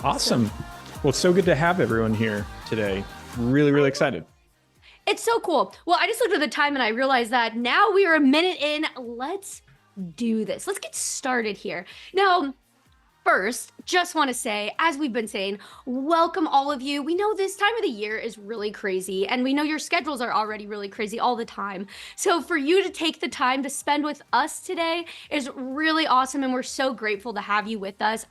Awesome. Well, it's so good to have everyone here today. Really, really excited. It's so cool. Well, I just looked at the time and I realized that now we are a minute in. Let's do this. Let's get started here. Now, first, just want to say, as we've been saying, welcome all of you. We know this time of the year is really crazy, and we know your schedules are already really crazy all the time. So for you to take the time to spend with us today is really awesome, and we're so grateful to have you with us.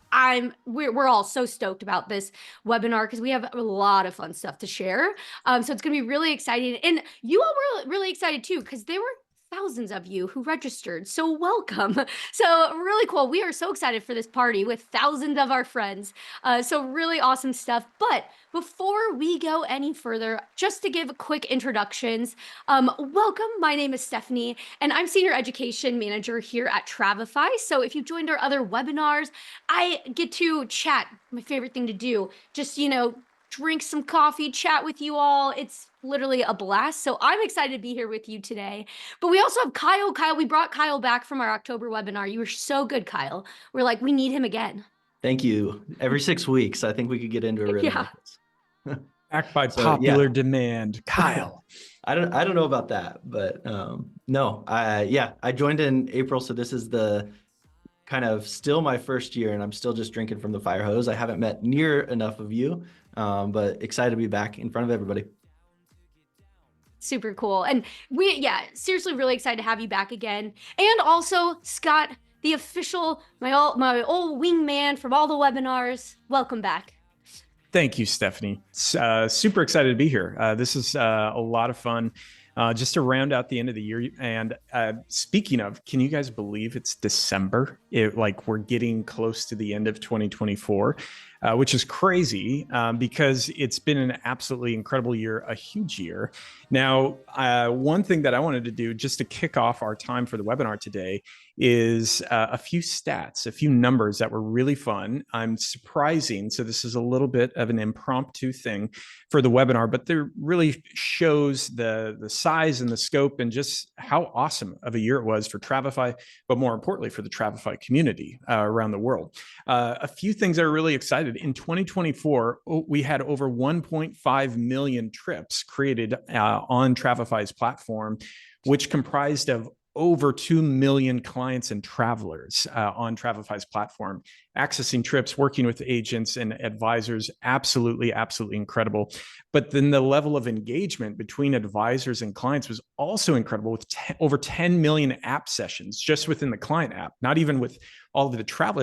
We're all so stoked about this webinar because we have a lot of fun stuff to share. So it's going to be really exciting, and you all were really excited too because there were thousands of you who registered. So welcome. So really cool. We are so excited for this party with thousands of our friends. So really awesome stuff. But before we go any further, just to give quick introductions, welcome. My name is Stephanie, and I'm Senior Education Manager here at Travefy. So if you joined our other webinars, I get to chat. My favorite thing to do. Just, drink some coffee, chat with you all. It's literally a blast. So I'm excited to be here with you today. But we also have Kyle. We brought Kyle back from our October webinar. You were so good, Kyle. We're like, we need him again. Thank you. Every 6 weeks, I think we could get into a rhythm like this. Backed by popular demand, Kyle. I don't know about that, but no, I joined in April, so this is the kind of still my first year, and I'm still just drinking from the fire hose. I haven't met near enough of you, but excited to be back in front of everybody. Super cool. And seriously, really excited to have you back again. And also, Scott, the official, my old wingman from all the webinars. Welcome back. Thank you, Stephanie. Super excited to be here. This is a lot of fun. Just to round out the end of the year. And speaking of, can you guys believe it's December? We're getting close to the end of 2024, which is crazy because it's been an absolutely incredible year, a huge year. Now, one thing that I wanted to do just to kick off our time for the webinar today is a few stats, a few numbers that were really fun. I'm surprising. So this is a little bit of an impromptu thing for the webinar, but there really shows the size and the scope and just how awesome of a year it was for Travefy, but more importantly for the Travefy community around the world. A few things that are really excited. In 2024, we had over 1.5 million trips created on Travefy's platform, which comprised of over 2 million clients and travelers on Travefy's platform, accessing trips, working with agents and advisors. Absolutely, absolutely incredible. But then the level of engagement between advisors and clients was also incredible with over 10 million app sessions just within the client app, not even with all of the travel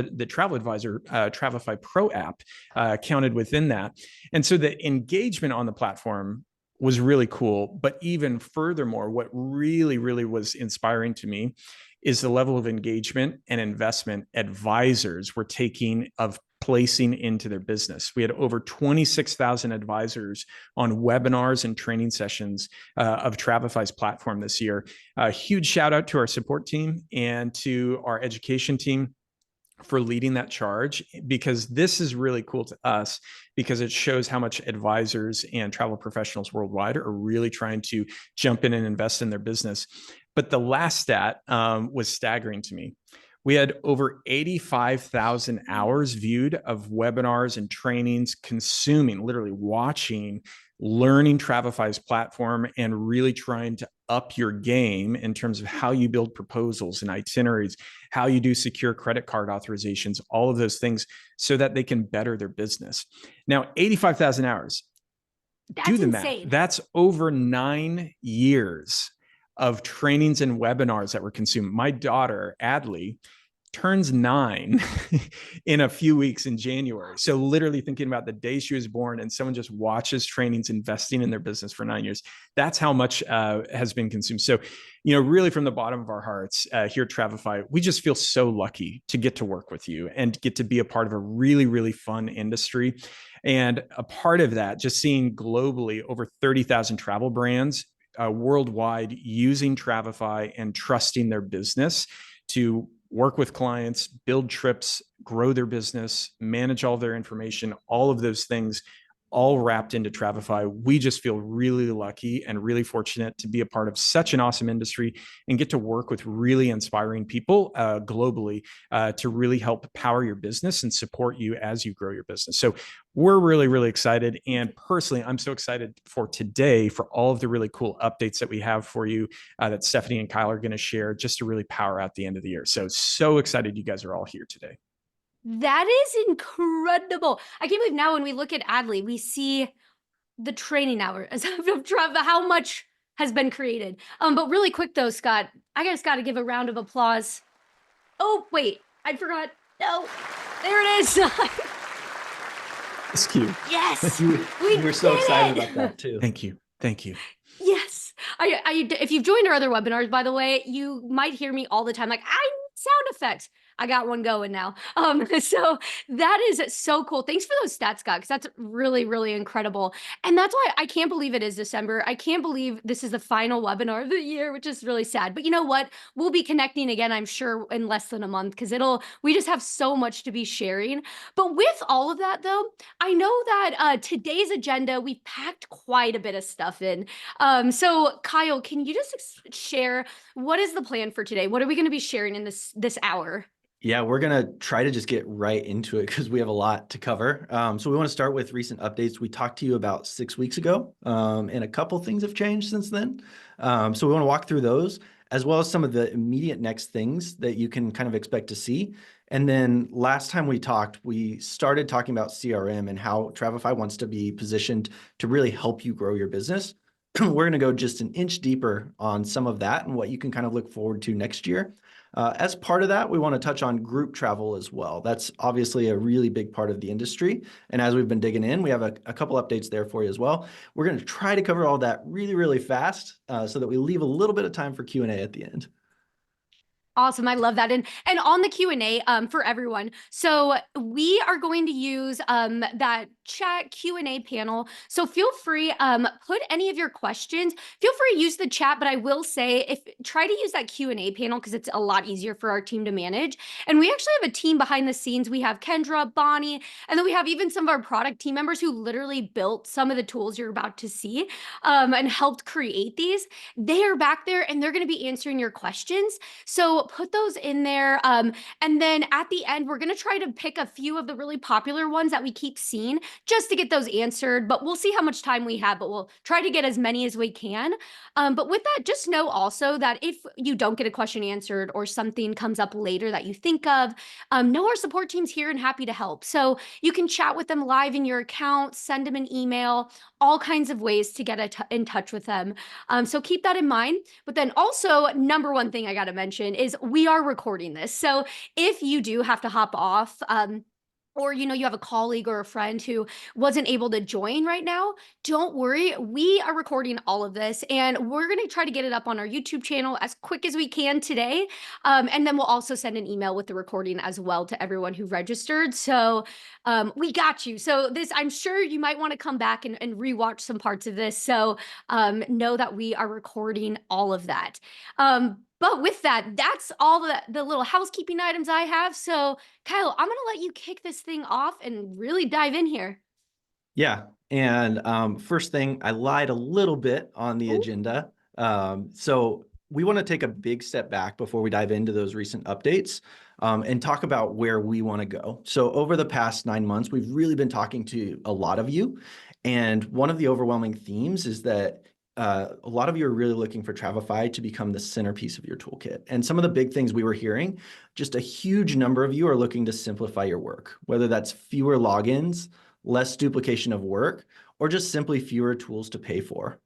advisor Travefy Pro app counted within that. And so the engagement on the platform was really cool. But even furthermore, what really, really was inspiring to me is the level of engagement and investment advisors were taking of placing into their business. We had over 26,000 advisors on webinars and training sessions of Travefy's platform this year. A huge shout out to our support team and to our education team for leading that charge, because this is really cool to us because it shows how much advisors and travel professionals worldwide are really trying to jump in and invest in their business. But the last stat was staggering to me. We had over 85,000 hours viewed of webinars and trainings, consuming, literally watching, learning Travefy's platform and really trying to up your game in terms of how you build proposals and itineraries, how you do secure credit card authorizations, all of those things so that they can better their business. Now, 85,000 hours. That's insane. Math. That's over 9 years of trainings and webinars that were consumed. My daughter, Adley, turns 9 in a few weeks in January. So literally thinking about the day she was born and someone just watches trainings investing in their business for 9 years. That's how much has been consumed. So, really from the bottom of our hearts here at Travefy, we just feel so lucky to get to work with you and get to be a part of a really, really fun industry. And a part of that, just seeing globally over 30,000 travel brands worldwide using Travefy and trusting their business to work with clients, build trips, grow their business, manage all their information, all of those things all wrapped into Travefy. We just feel really lucky and really fortunate to be a part of such an awesome industry and get to work with really inspiring people globally to really help power your business and support you as you grow your business. So we're really, really excited. And personally, I'm so excited for today for all of the really cool updates that we have for you that Stephanie and Kyle are going to share just to really power out the end of the year. So excited you guys are all here today. That is incredible. I can't believe now when we look at Adley, we see the training hours of how much has been created. But really quick though, Scott, I just got to give a round of applause. Oh, wait, I forgot. No, there it is. It's cute. Yes, we're so excited about that too. Thank you. Thank you. Yes. If you've joined our other webinars, by the way, you might hear me all the time, like, I need sound effects. I got one going now. So that is so cool. Thanks for those stats, Scott, because that's really, really incredible. And that's why I can't believe it is December. I can't believe this is the final webinar of the year, which is really sad. But you know what? We'll be connecting again, I'm sure, in less than a month, because we just have so much to be sharing. But with all of that, though, I know that today's agenda, we've packed quite a bit of stuff in. So Kyle, can you just share what is the plan for today? What are we going to be sharing in this hour? Yeah, we're going to try to just get right into it because we have a lot to cover. So we want to start with recent updates. We talked to you about 6 weeks ago, and a couple things have changed since then. So we want to walk through those, as well as some of the immediate next things that you can kind of expect to see. And then last time we talked, we started talking about CRM and how Travefy wants to be positioned to really help you grow your business. We're going to go just an inch deeper on some of that and what you can kind of look forward to next year. As part of that, we want to touch on group travel as well. That's obviously a really big part of the industry. And as we've been digging in, we have a couple updates there for you as well. We're going to try to cover all that really, really fast so that we leave a little bit of time for Q&A at the end. Awesome. I love that. And on the Q&A for everyone. So we are going to use that chat Q&A panel. So feel free, put any of your questions. Feel free to use the chat, but I will say try to use that Q&A panel because it's a lot easier for our team to manage. And we actually have a team behind the scenes. We have Kendra, Bonnie, and then we have even some of our product team members who literally built some of the tools you're about to see and helped create these. They are back there and they're going to be answering your questions. So put those in there. And then at the end, we're going to try to pick a few of the really popular ones that we keep seeing just to get those answered. But we'll see how much time we have, but we'll try to get as many as we can. But with that, just know also that if you don't get a question answered or something comes up later that you think of, know our support team's here and happy to help. So you can chat with them live in your account, send them an email, all kinds of ways to get in touch with them. So keep that in mind. But then also, number one thing I got to mention is we are recording this. So if you do have to hop off, or you have a colleague or a friend who wasn't able to join right now, don't worry. We are recording all of this and we're going to try to get it up on our YouTube channel as quick as we can today. And then we'll also send an email with the recording as well to everyone who registered. So we got you. So I'm sure you might want to come back and rewatch some parts of this. So know that we are recording all of that. But with that, that's all the little housekeeping items I have. So Kyle, I'm going to let you kick this thing off and really dive in here. Yeah. And first thing, I lied a little bit on the agenda. So we want to take a big step back before we dive into those recent updates and talk about where we want to go. So over the past 9 months, we've really been talking to a lot of you. And one of the overwhelming themes is that a lot of you are really looking for Travefy to become the centerpiece of your toolkit. And some of the big things we were hearing, just a huge number of you are looking to simplify your work, whether that's fewer logins, less duplication of work, or just simply fewer tools to pay for.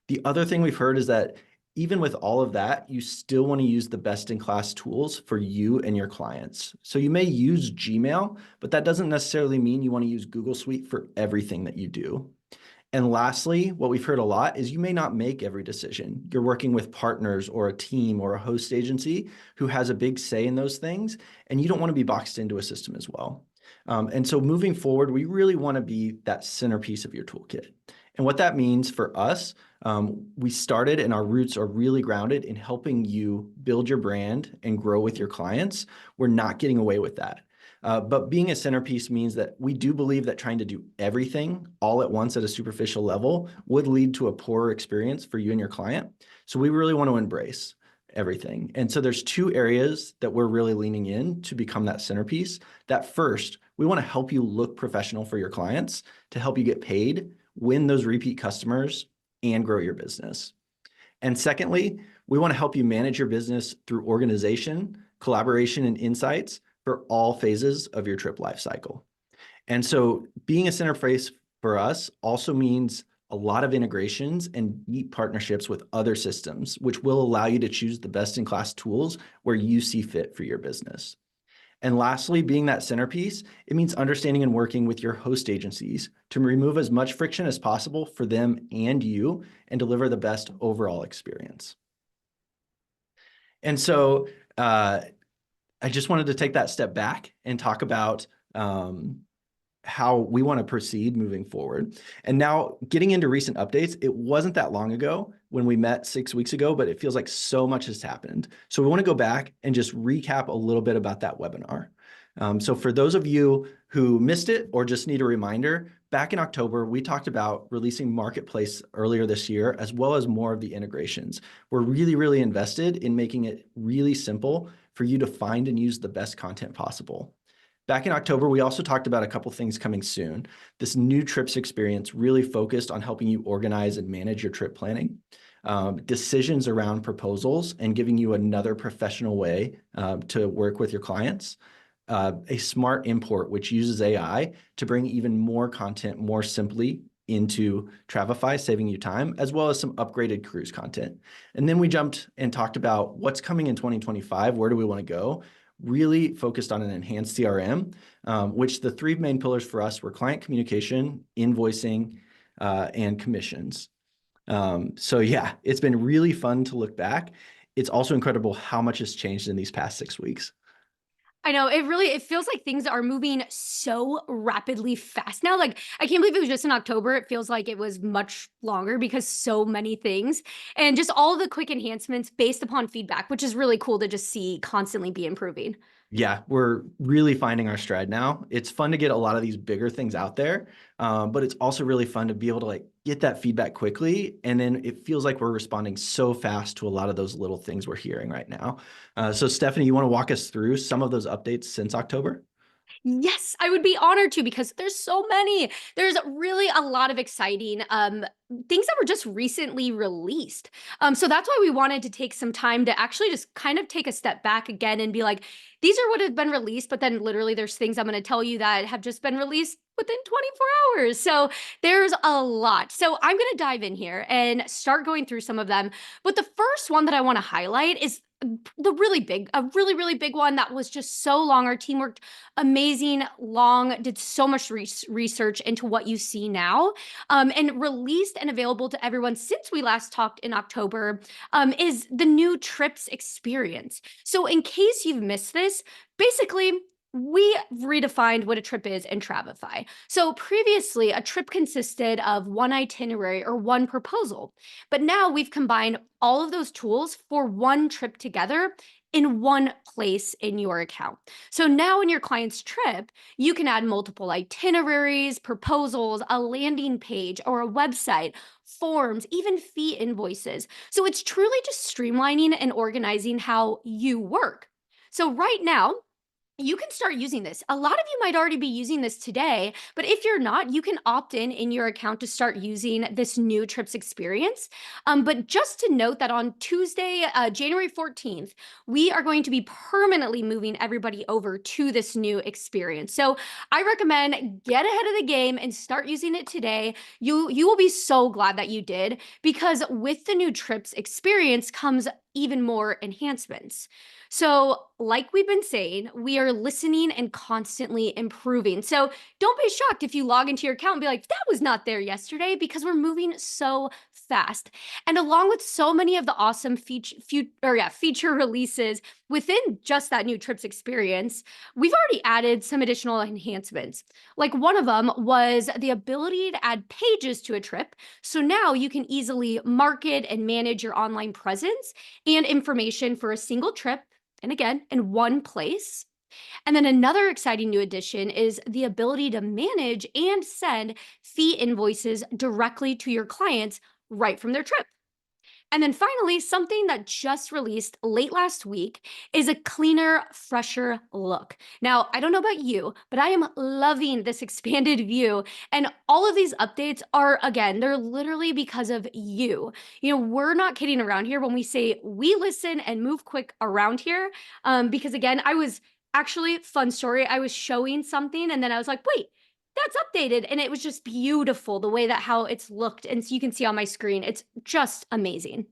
The other thing we've heard is that even with all of that, you still want to use the best-in-class tools for you and your clients. So you may use Gmail, but that doesn't necessarily mean you want to use Google Suite for everything that you do. And lastly, what we've heard a lot is you may not make every decision. You're working with partners or a team or a host agency who has a big say in those things, and you don't want to be boxed into a system as well. And so moving forward, we really want to be that centerpiece of your toolkit. And what that means for us, we started and our roots are really grounded in helping you build your brand and grow with your clients. We're not getting away with that. But being a centerpiece means that we do believe that trying to do everything all at once at a superficial level would lead to a poorer experience for you and your client. So we really want to embrace everything. And so there's two areas that we're really leaning in to become that centerpiece. That first, we want to help you look professional for your clients to help you get paid, win those repeat customers, and grow your business. And secondly, we want to help you manage your business through organization, collaboration, and insights for all phases of your trip lifecycle. And so being a centerpiece for us also means a lot of integrations and deep partnerships with other systems, which will allow you to choose the best-in-class tools where you see fit for your business. And lastly, being that centerpiece, it means understanding and working with your host agencies to remove as much friction as possible for them and you and deliver the best overall experience. And so I just wanted to take that step back and talk about how we want to proceed moving forward. And now getting into recent updates, it wasn't that long ago when we met 6 weeks ago, but it feels like so much has happened. So we want to go back and just recap a little bit about that webinar. So for those of you who missed it or just need a reminder, back in October, we talked about releasing Marketplace earlier this year, as well as more of the integrations. We're really, really invested in making it really simple for you to find and use the best content possible. Back in October, we also talked about a couple things coming soon. This new trips experience really focused on helping you organize and manage your trip planning, decisions around proposals, and giving you another professional way to work with your clients. A smart import, which uses AI to bring even more content more simply into Travefy, saving you time, as well as some upgraded cruise content. And then we jumped and talked about what's coming in 2025, where do we want to go? Really focused on an enhanced CRM, which the three main pillars for us were client communication, invoicing, and commissions. So yeah, it's been really fun to look back. It's also incredible how much has changed in these past 6 weeks. I know it feels like things are moving so rapidly fast now. Like, I can't believe it was just in October. It feels like it was much longer because so many things and just all the quick enhancements based upon feedback, which is really cool to just see constantly be improving. Yeah, we're really finding our stride now. It's fun to get a lot of these bigger things out there, but it's also really fun to be able to get that feedback quickly. And then it feels like we're responding so fast to a lot of those little things we're hearing right now. So Stephanie, you want to walk us through some of those updates since October? Yes, I would be honored to because there's so many. There's really a lot of exciting things that were just recently released. So that's why we wanted to take some time to actually just kind of take a step back again and be like, these are what have been released, but then literally there's things I'm going to tell you that have just been released within 24 hours. So there's a lot. So I'm going to dive in here and start going through some of them. But the first one that I want to highlight is a really, really big one that was just so long. Our team worked amazing, long, did so much research into what you see now, and released and available to everyone since we last talked in October, is the new trips experience. So in case you've missed this, basically, we redefined what a trip is in Travefy. So previously, a trip consisted of one itinerary or one proposal, but now we've combined all of those tools for one trip together in one place in your account. So now in your client's trip, you can add multiple itineraries, proposals, a landing page, or a website, forms, even fee invoices. So it's truly just streamlining and organizing how you work. So right now, you can start using this. A lot of you might already be using this today, but if you're not, you can opt in your account to start using this new trips experience. But just to note that on Tuesday, January 14th, we are going to be permanently moving everybody over to this new experience. So I recommend get ahead of the game and start using it today. You will be so glad that you did, because with the new trips experience comes even more enhancements. So like we've been saying, we are listening and constantly improving. So don't be shocked if you log into your account and be like, that was not there yesterday, because we're moving so fast. And along with so many of the awesome feature releases within just that new trips experience, we've already added some additional enhancements. Like one of them was the ability to add pages to a trip. So now you can easily market and manage your online presence and information for a single trip, and again, in one place. And then another exciting new addition is the ability to manage and send fee invoices directly to your clients right from their trip. And then finally, something that just released late last week is a cleaner, fresher look. Now, I don't know about you, but I am loving this expanded view. And all of these updates are, again, they're literally because of you. We're not kidding around here when we say we listen and move quick around here. Because again, I was actually, fun story, I was showing something and then I was like, wait, that's updated, and it was just beautiful the way that how it's looked, and so you can see on my screen, it's just amazing.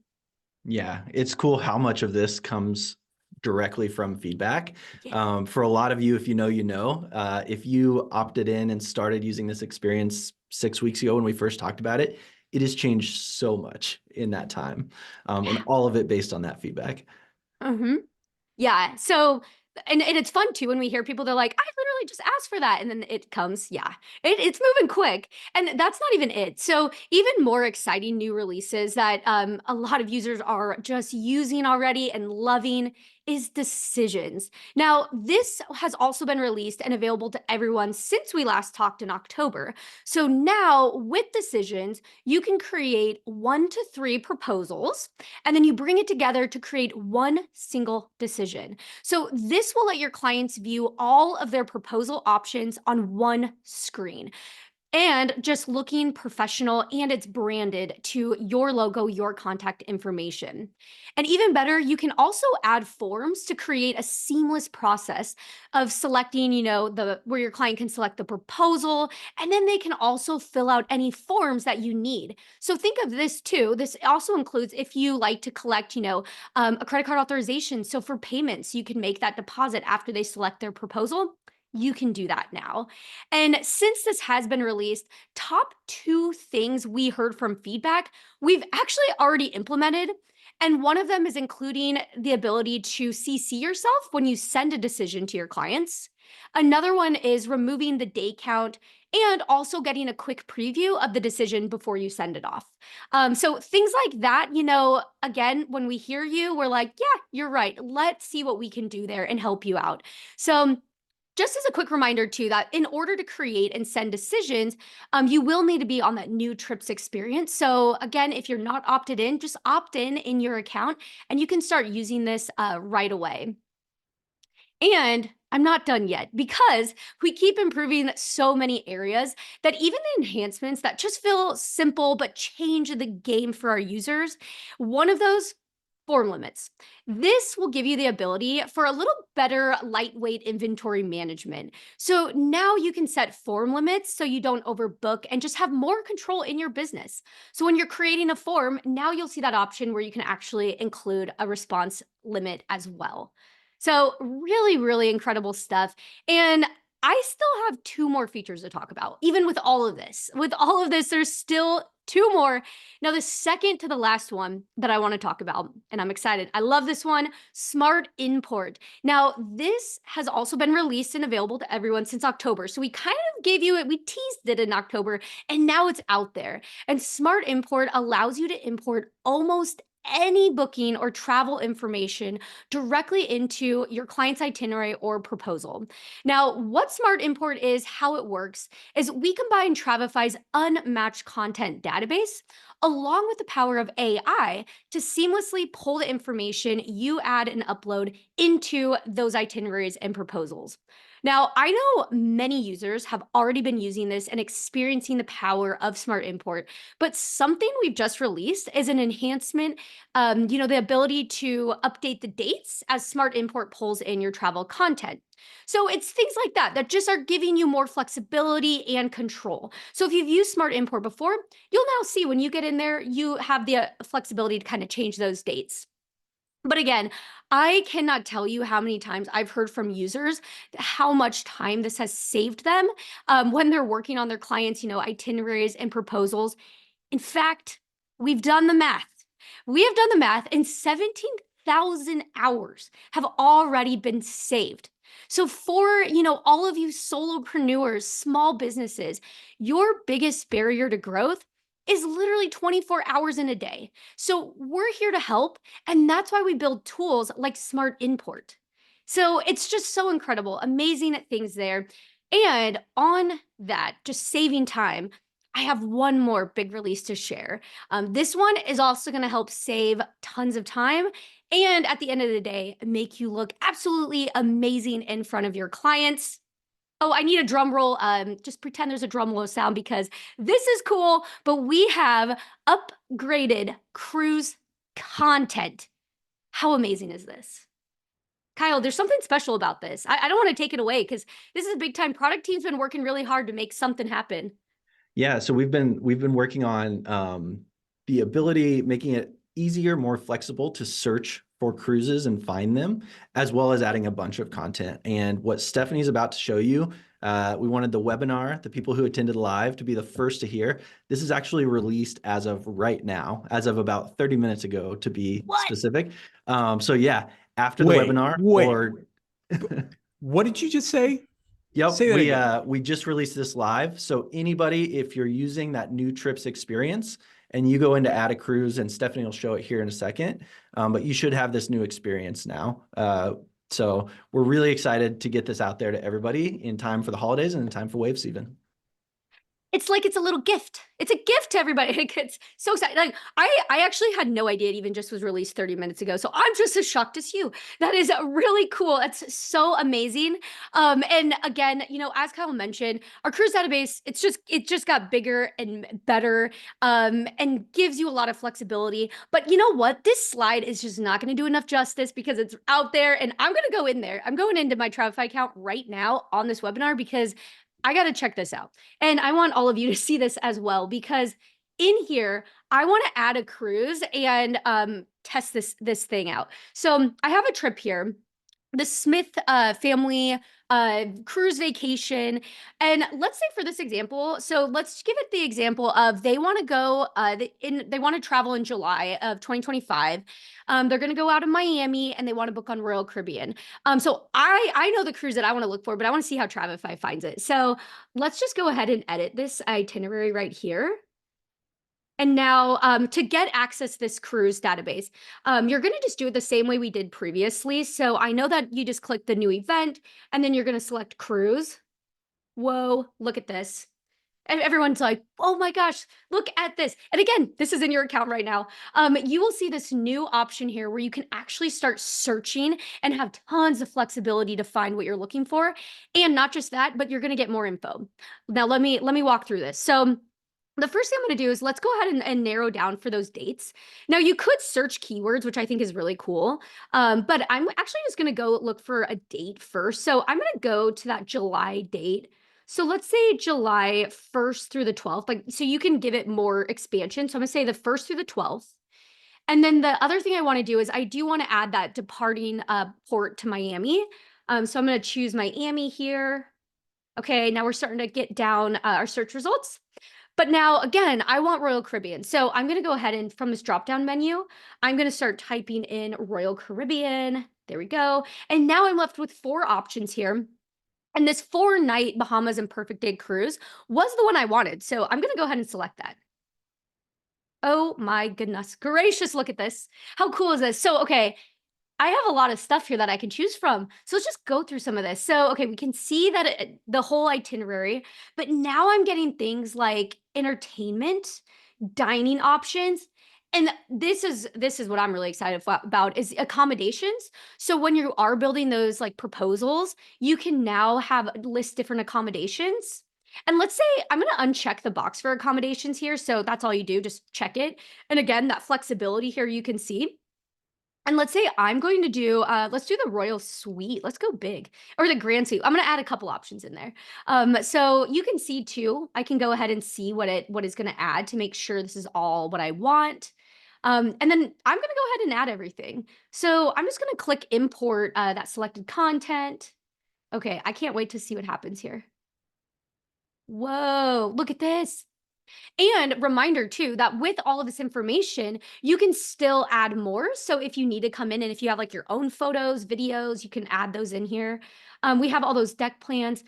Yeah, it's cool how much of this comes directly from feedback. Yeah. For a lot of you, if you know, you know. If you opted in and started using this experience 6 weeks ago when we first talked about it, it has changed so much in that time, and all of it based on that feedback. Mm-hmm. Yeah. So, and it's fun too when we hear people, they're like, I literally just asked for that. And then it comes. Yeah. It's moving quick. And that's not even it. So, even more exciting new releases that a lot of users are just using already and loving is decisions. Now, this has also been released and available to everyone since we last talked in October. So now with decisions, you can create 1 to 3 proposals and then you bring it together to create one single decision. So this will let your clients view all of their proposal options on one screen and just looking professional, and it's branded to your logo, your contact information. And even better, you can also add forms to create a seamless process of selecting, the where your client can select the proposal, and then they can also fill out any forms that you need. So think of this too. This also includes if you like to collect, a credit card authorization. So for payments, you can make that deposit after they select their proposal. You can do that now. And since this has been released, top 2 things we heard from feedback, we've actually already implemented. And one of them is including the ability to CC yourself when you send a decision to your clients. Another one is removing the day count and also getting a quick preview of the decision before you send it off. So things like that, again, when we hear you, we're like, yeah, you're right. Let's see what we can do there and help you out. So just as a quick reminder too, that in order to create and send decisions, you will need to be on that new trips experience. So again, if you're not opted in, just opt in your account and you can start using this right away. And I'm not done yet because we keep improving so many areas that even the enhancements that just feel simple but change the game for our users. One of those, form limits. This will give you the ability for a little better lightweight inventory management. So now you can set form limits so you don't overbook and just have more control in your business. So when you're creating a form, now you'll see that option where you can actually include a response limit as well. So really, really incredible stuff. And I still have 2 more features to talk about, even with all of this. With all of this, there's still 2 more. Now, the second to the last one that I want to talk about, and I'm excited. I love this one, Smart Import. Now, this has also been released and available to everyone since October. So we kind of gave you it, we teased it in October, and now it's out there. And Smart Import allows you to import almost any booking or travel information directly into your client's itinerary or proposal. Now, what Smart Import is, how it works, is we combine Travefy's unmatched content database along with the power of AI to seamlessly pull the information you add and upload into those itineraries and proposals. Now, I know many users have already been using this and experiencing the power of Smart Import, but something we've just released is an enhancement, the ability to update the dates as Smart Import pulls in your travel content. So it's things like that that just are giving you more flexibility and control. So if you've used Smart Import before, you'll now see when you get in there, you have the flexibility to kind of change those dates. But again, I cannot tell you how many times I've heard from users how much time this has saved them when they're working on their clients, itineraries and proposals. In fact, we've done the math. We have done the math, and 17,000 hours have already been saved. So for, all of you solopreneurs, small businesses, your biggest barrier to growth is literally 24 hours in a day. So we're here to help, and that's why we build tools like Smart Import. So it's just so incredible, amazing things there. And on that, just saving time, I have one more big release to share. This one is also going to help save tons of time and at the end of the day, make you look absolutely amazing in front of your clients. Oh, I need a drum roll. Just pretend there's a drum roll sound because this is cool, but we have upgraded cruise content. How amazing is this? Kyle, there's something special about this. I don't want to take it away because this is a big time. Product team's been working really hard to make something happen. Yeah, so we've been working on the ability, making it easier, more flexible to search for cruises and find them, as well as adding a bunch of content. And what Stephanie's about to show you, we wanted the webinar, the people who attended live, to be the first to hear. This is actually released as of right now, as of about 30 minutes ago, to be specific. So yeah, after the webinar, or what did you just say? Yep, we just released this live. So anybody, if you're using that new trips experience and you go into add a cruise, and Stephanie will show it here in a second, but you should have this new experience now. So we're really excited to get this out there to everybody in time for the holidays and in time for wave season. It's like it's a little gift. It's a gift to everybody. It's so exciting. Like I actually had no idea it even just was released 30 minutes ago. So I'm just as shocked as you. That is really cool. It's so amazing. And again, you know, as Kyle mentioned, our cruise database, it just got bigger and better, and gives you a lot of flexibility. But you know what? This slide is just not going to do enough justice because it's out there, and I'm going to go in there. I'm going into my Travefy account right now on this webinar because I got to check this out. And I want all of you to see this as well, because in here, I want to add a cruise and test this thing out. So I have a trip here, the Smith family cruise vacation. And let's say for this example, so let's give it the example of they want to go, they want to travel in July of 2025. They're going to go out of Miami and they want to book on Royal Caribbean. So I know the cruise that I want to look for, but I want to see how Travefy finds it. So let's just go ahead and edit this itinerary right here. And now to get access to this cruise database, you're going to just do it the same way we did previously. So I know that you just click the new event and then you're going to select cruise. Whoa, look at this. And everyone's like, oh my gosh, look at this. And again, this is in your account right now. You will see this new option here where you can actually start searching and have tons of flexibility to find what you're looking for. And not just that, but you're going to get more info. Now, let me walk through this. So the first thing I'm going to do is let's go ahead and narrow down for those dates. Now, you could search keywords, which I think is really cool. But I'm actually just going to go look for a date first. So I'm going to go to that July date. So let's say July 1st through the 12th. Like, so you can give it more expansion. So I'm going to say the 1st through the 12th. And then the other thing I want to do is I do want to add that departing port to Miami. So I'm going to choose Miami here. Okay, now we're starting to get down our search results. But now, again, I want Royal Caribbean. So I'm going to go ahead and from this drop-down menu, I'm going to start typing in Royal Caribbean. There we go. And now I'm left with 4 options here. And this 4-night Bahamas and Perfect Day cruise was the one I wanted. So I'm going to go ahead and select that. Oh my goodness gracious, look at this. How cool is this? So, okay, I have a lot of stuff here that I can choose from. So let's just go through some of this. So, okay, we can see that the whole itinerary, but now I'm getting things like entertainment, dining options. And this is what I'm really excited about is accommodations. So when you are building those like proposals, you can now have list different accommodations. And let's say I'm going to uncheck the box for accommodations here. So that's all you do, just check it. And again, that flexibility here you can see. And let's say I'm going to do, let's do the Royal Suite. Let's go big, or the Grand Suite. I'm going to add a couple options in there. So you can see too, I can go ahead and see what is going to add to make sure this is all what I want. And then I'm going to go ahead and add everything. So I'm just going to click import that selected content. Okay, I can't wait to see what happens here. Whoa, look at this. And reminder too, that with all of this information, you can still add more. So if you need to come in and if you have like your own photos, videos, you can add those in here. We have all those deck plans.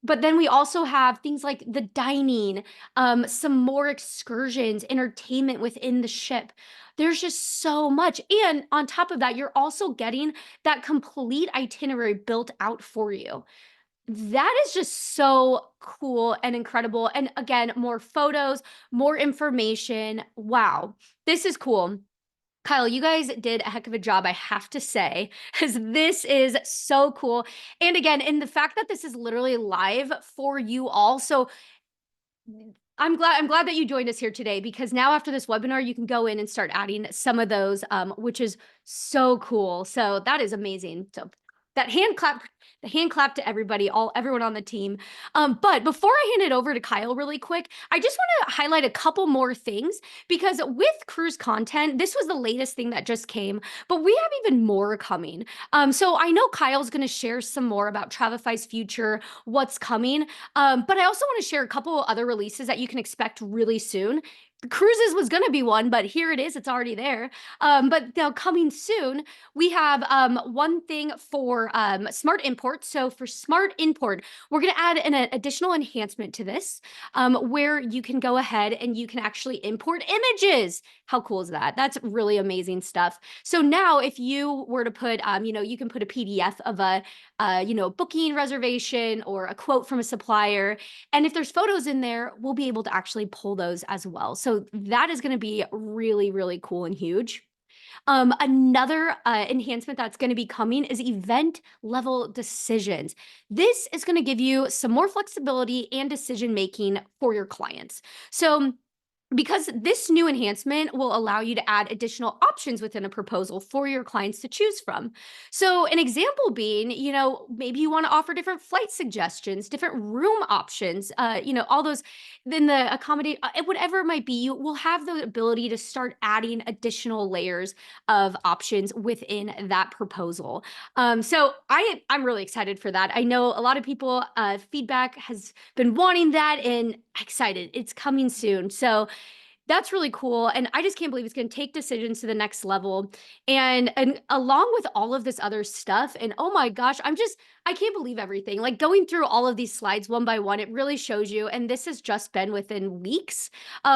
But then we also have things like the dining, some more excursions, entertainment within the ship. There's just so much. And on top of that, you're also getting that complete itinerary built out for you. That is just so cool and incredible. And again, more photos, more information. Wow, this is cool. Kyle, you guys did a heck of a job, I have to say, because this is so cool. And again, in the fact that this is literally live for you all. So I'm glad that you joined us here today, because now after this webinar, you can go in and start adding some of those, which is so cool. So that is amazing. So that the hand clap to everybody, everyone on the team. But before I hand it over to Kyle really quick, I just want to highlight a couple more things, because with cruise content, this was the latest thing that just came, but we have even more coming. So I know Kyle's going to share some more about Travefy's future, what's coming. But I also want to share a couple other releases that you can expect really soon. Cruises was going to be one, but here it is. It's already there. But now coming soon, we have one thing for smart import. So for smart import, we're going to add an additional enhancement to this, where you can go ahead and you can actually import images. How cool is that? That's really amazing stuff. So now if you were to put, you can put a PDF of a, booking reservation or a quote from a supplier. And if there's photos in there, we'll be able to actually pull those as well. So that is going to be really, really cool and huge. Another enhancement that's going to be coming is event level decisions. This is going to give you some more flexibility and decision making for your clients. So because this new enhancement will allow you to add additional options within a proposal for your clients to choose from. So an example being, maybe you want to offer different flight suggestions, different room options, all those, then the accommodate, whatever it might be, you will have the ability to start adding additional layers of options within that proposal. So I'm really excited for that. I know a lot of people, feedback has been wanting that, and excited. It's coming soon. So that's really cool. And I just can't believe it's going to take decisions to the next level. And along with all of this other stuff, and oh my gosh, I can't believe everything. Like going through all of these slides one by one, it really shows you. And this has just been within weeks,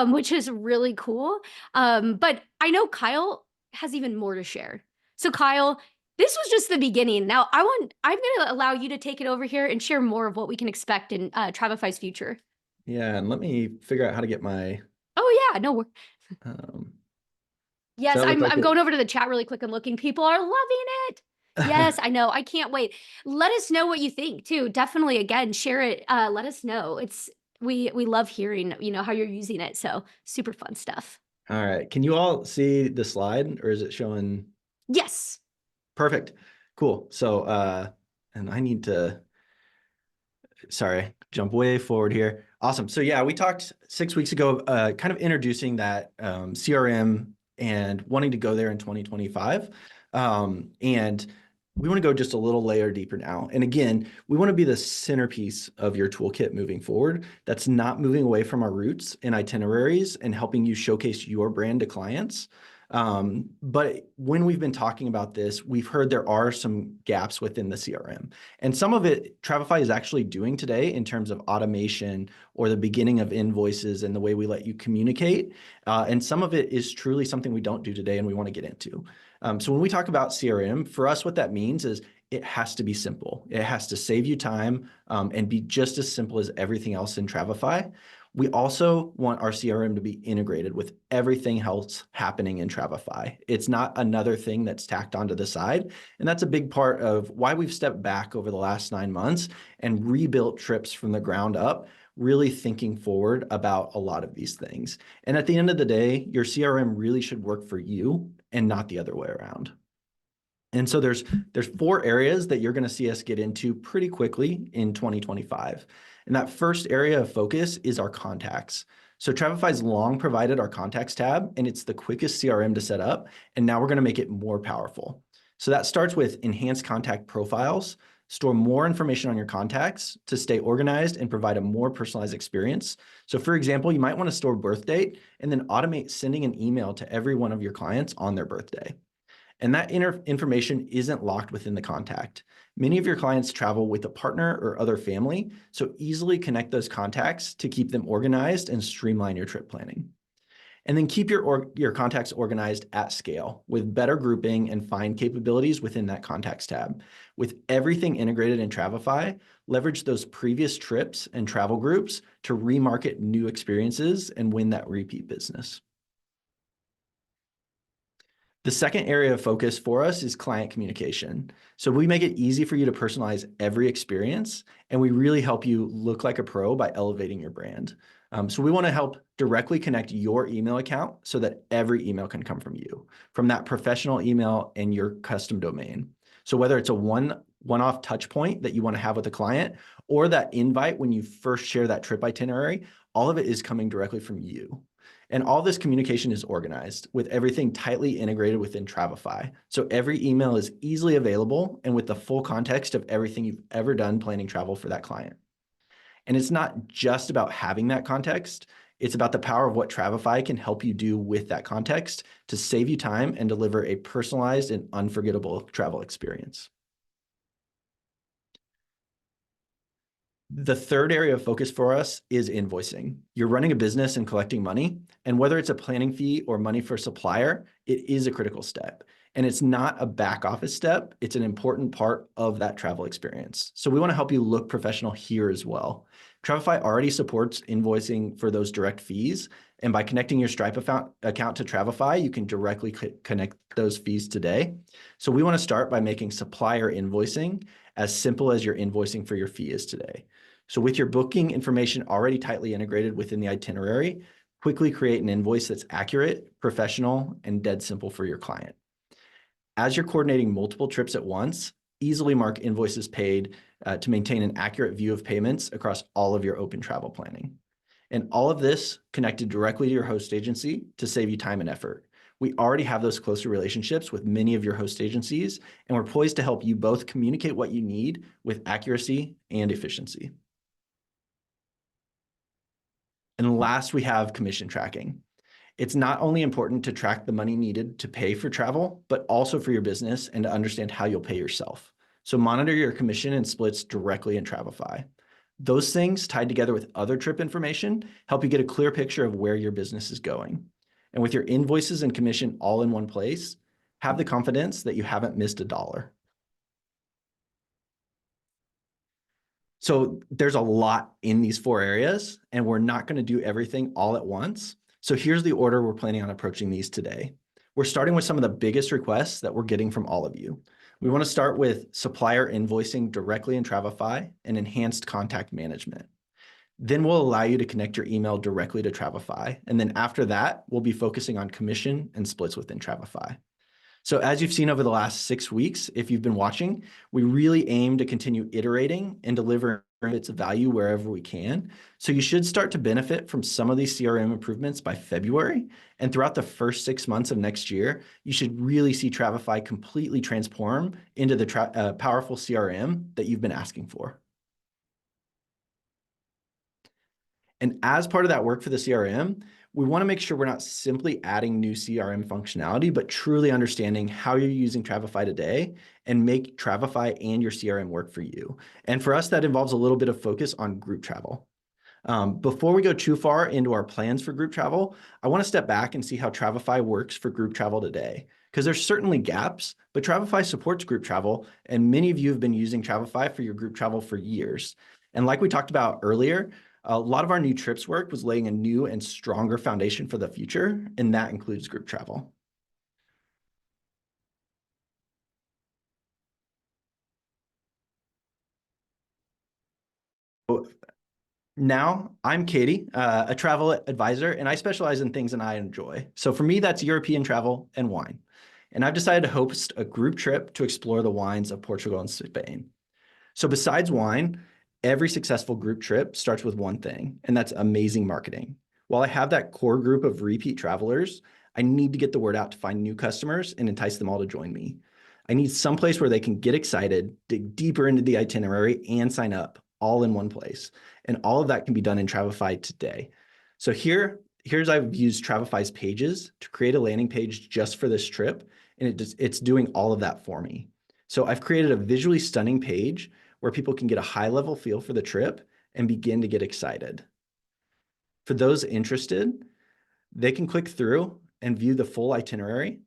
which is really cool. But I know Kyle has even more to share. So Kyle, this was just the beginning. Now I'm going to allow you to take it over here and share more of what we can expect in Travefy's future. Yeah, and let me figure out how to get my Oh yeah, no. Yes, I'm like going over to the chat really quick and looking. People are loving it. Yes, I know. I can't wait. Let us know what you think too. Definitely, again, share it. Let us know. We love hearing, how you're using it. So super fun stuff. All right. Can you all see the slide, or is it showing? Yes. Perfect. Cool. So, and I need to, sorry, jump way forward here. Awesome. So yeah, we talked 6 weeks ago, kind of introducing that CRM and wanting to go there in 2025. And we want to go just a little layer deeper now. And again, we want to be the centerpiece of your toolkit moving forward. That's not moving away from our roots and itineraries and helping you showcase your brand to clients. But when we've been talking about this, we've heard there are some gaps within the CRM. And some of it Travefy is actually doing today in terms of automation or the beginning of invoices and the way we let you communicate. And some of it is truly something we don't do today and we want to get into. So when we talk about CRM, for us, what that means is it has to be simple. It has to save you time and be just as simple as everything else in Travefy. We also want our CRM to be integrated with everything else happening in Travefy. It's not another thing that's tacked onto the side. And that's a big part of why we've stepped back over the last 9 months and rebuilt trips from the ground up, really thinking forward about a lot of these things. And at the end of the day, your CRM really should work for you and not the other way around. And so there's 4 areas that you're going to see us get into pretty quickly in 2025. And that first area of focus is our contacts. So Travefy's long provided our contacts tab, and it's the quickest CRM to set up. And now we're going to make it more powerful. So that starts with enhanced contact profiles, store more information on your contacts to stay organized and provide a more personalized experience. So for example, you might want to store birth date and then automate sending an email to every one of your clients on their birthday. And that information isn't locked within the contact. Many of your clients travel with a partner or other family, so easily connect those contacts to keep them organized and streamline your trip planning. And then keep your contacts organized at scale with better grouping and find capabilities within that contacts tab. With everything integrated in Travefy, leverage those previous trips and travel groups to remarket new experiences and win that repeat business. The second area of focus for us is client communication. So we make it easy for you to personalize every experience, and we really help you look like a pro by elevating your brand. So we want to help directly connect your email account so that every email can come from you, from that professional email and your custom domain. So whether it's a one-off touch point that you want to have with a client, or that invite when you first share that trip itinerary, all of it is coming directly from you. And all this communication is organized with everything tightly integrated within Travefy. So every email is easily available and with the full context of everything you've ever done planning travel for that client. And it's not just about having that context, it's about the power of what Travefy can help you do with that context to save you time and deliver a personalized and unforgettable travel experience. The third area of focus for us is invoicing. You're running a business and collecting money, and whether it's a planning fee or money for a supplier, it is a critical step. And it's not a back office step, it's an important part of that travel experience. So we want to help you look professional here as well. Travefy already supports invoicing for those direct fees, and by connecting your Stripe account to Travefy, you can directly connect those fees today. So we want to start by making supplier invoicing as simple as your invoicing for your fee is today. So with your booking information already tightly integrated within the itinerary, quickly create an invoice that's accurate, professional, and dead simple for your client. As you're coordinating multiple trips at once, easily mark invoices paid to maintain an accurate view of payments across all of your open travel planning. And all of this connected directly to your host agency to save you time and effort. We already have those closer relationships with many of your host agencies, and we're poised to help you both communicate what you need with accuracy and efficiency. And last, we have commission tracking. It's not only important to track the money needed to pay for travel, but also for your business and to understand how you'll pay yourself. So monitor your commission and splits directly in Travefy. Those things tied together with other trip information help you get a clear picture of where your business is going. And with your invoices and commission all in one place, have the confidence that you haven't missed a dollar. So there's a lot in these 4 areas, and we're not going to do everything all at once. So here's the order we're planning on approaching these today. We're starting with some of the biggest requests that we're getting from all of you. We want to start with supplier invoicing directly in Travefy and enhanced contact management. Then we'll allow you to connect your email directly to Travefy. And then after that, we'll be focusing on commission and splits within Travefy. So as you've seen over the last 6 weeks, if you've been watching, we really aim to continue iterating and delivering bits of value wherever we can. So you should start to benefit from some of these CRM improvements by February. And throughout the first 6 months of next year, you should really see Travefy completely transform into the powerful CRM that you've been asking for. And as part of that work for the CRM, we want to make sure we're not simply adding new CRM functionality, but truly understanding how you're using Travefy today and make Travefy and your CRM work for you. And for us, that involves a little bit of focus on group travel. Before we go too far into our plans for group travel, I want to step back and see how Travefy works for group travel today. Because there's certainly gaps, but Travefy supports group travel, and many of you have been using Travefy for your group travel for years. And like we talked about earlier, a lot of our new trips work was laying a new and stronger foundation for the future, and that includes group travel. Now, I'm Katie, a travel advisor, and I specialize in things that I enjoy. So for me, that's European travel and wine. And I've decided to host a group trip to explore the wines of Portugal and Spain. So besides wine, every successful group trip starts with one thing, and that's amazing marketing. While I have that core group of repeat travelers, I need to get the word out to find new customers and entice them all to join me. I need someplace where they can get excited, dig deeper into the itinerary, and sign up all in one place. And all of that can be done in Travefy today. So here's I've used Travefy's pages to create a landing page just for this trip. and it's doing all of that for me. So I've created a visually stunning page where people can get a high-level feel for the trip and begin to get excited. For those interested, they can click through and view the full itinerary,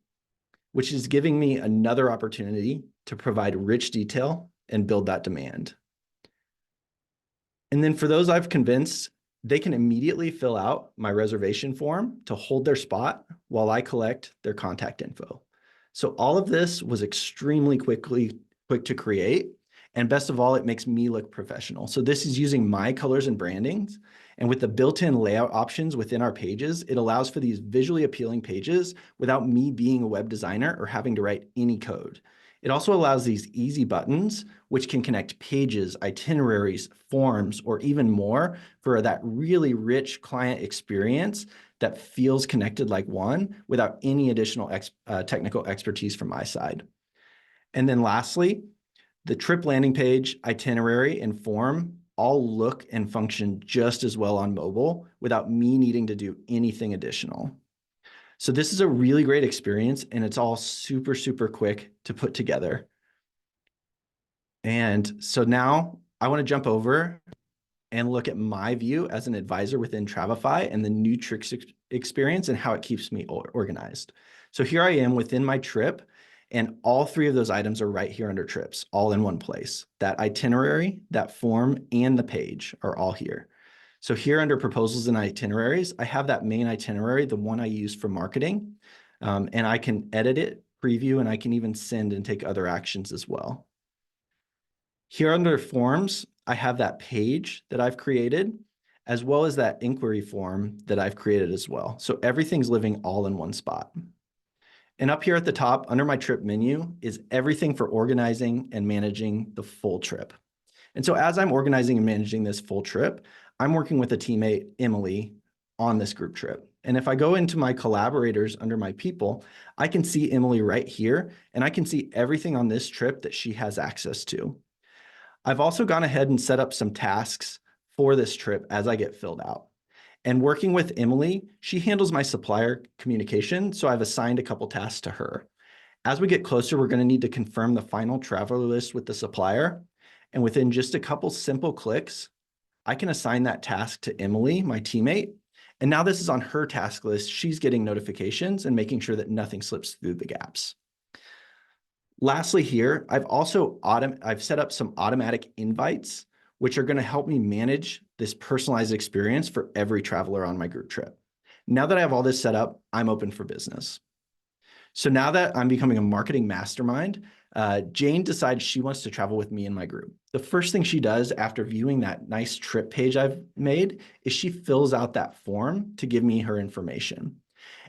which is giving me another opportunity to provide rich detail and build that demand. And then for those I've convinced, they can immediately fill out my reservation form to hold their spot while I collect their contact info. So all of this was extremely quick to create. And best of all, it makes me look professional. So this is using my colors and brandings. And with the built-in layout options within our pages, it allows for these visually appealing pages without me being a web designer or having to write any code. It also allows these easy buttons, which can connect pages, itineraries, forms, or even more for that really rich client experience that feels connected like one without any additional technical expertise from my side. And then lastly, the trip landing page, itinerary, and form all look and function just as well on mobile without me needing to do anything additional. So this is a really great experience, and it's all super, super quick to put together. And so now I want to jump over and look at my view as an advisor within Travefy and the new Tricks experience and how it keeps me organized. So here I am within my trip, and all three of those items are right here under trips, all in one place. That itinerary, that form, and the page are all here. So here under proposals and itineraries, I have that main itinerary, the one I use for marketing, and I can edit it, preview, and I can even send and take other actions as well. Here under forms, I have that page that I've created, as well as that inquiry form that I've created as well. So everything's living all in one spot. And up here at the top, under my trip menu, is everything for organizing and managing the full trip. And so as I'm organizing and managing this full trip, I'm working with a teammate, Emily, on this group trip. And if I go into my collaborators under my people, I can see Emily right here, and I can see everything on this trip that she has access to. I've also gone ahead and set up some tasks for this trip as I get filled out. And working with Emily, she handles my supplier communication, so I've assigned a couple tasks to her. As we get closer, we're going to need to confirm the final traveler list with the supplier. And within just a couple simple clicks, I can assign that task to Emily, my teammate. And now this is on her task list. She's getting notifications and making sure that nothing slips through the gaps. Lastly here, I've set up some automatic invites, which are going to help me manage this personalized experience for every traveler on my group trip. Now that I have all this set up, I'm open for business. So now that I'm becoming a marketing mastermind, Jane decides she wants to travel with me and my group. The first thing she does after viewing that nice trip page I've made is she fills out that form to give me her information.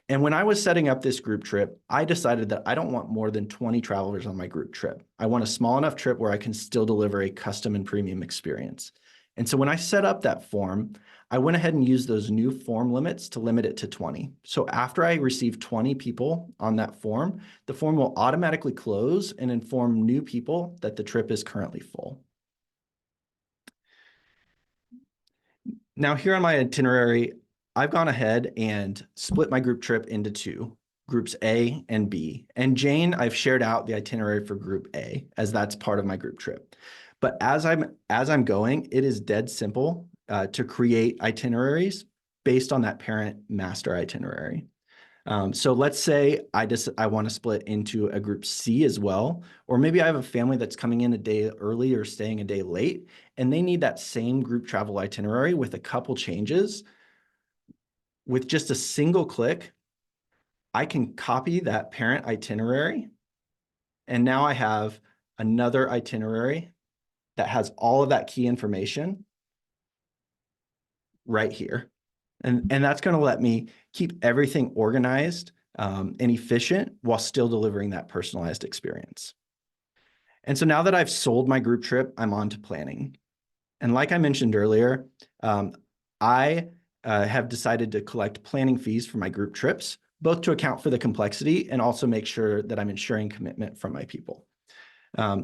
And when I was setting up this group trip, I decided that I don't want more than 20 travelers on my group trip. I want a small enough trip where I can still deliver a custom and premium experience. And so when I set up that form, I went ahead and used those new form limits to limit it to 20. So after I receive 20 people on that form, the form will automatically close and inform new people that the trip is currently full. Now here on my itinerary, I've gone ahead and split my group trip into two, groups A and B. And Jane, I've shared out the itinerary for group A as that's part of my group trip. But as I'm going, it is dead simple to create itineraries based on that parent master itinerary. So let's say I want to split into a group C as well, or maybe I have a family that's coming in a day early or staying a day late, and they need that same group travel itinerary with a couple changes. With just a single click, I can copy that parent itinerary, and now I have another itinerary that has all of that key information right here. And that's going to let me keep everything organized and efficient while still delivering that personalized experience. And so now that I've sold my group trip, I'm on to planning. And like I mentioned earlier, I have decided to collect planning fees for my group trips, both to account for the complexity and also make sure that I'm ensuring commitment from my people.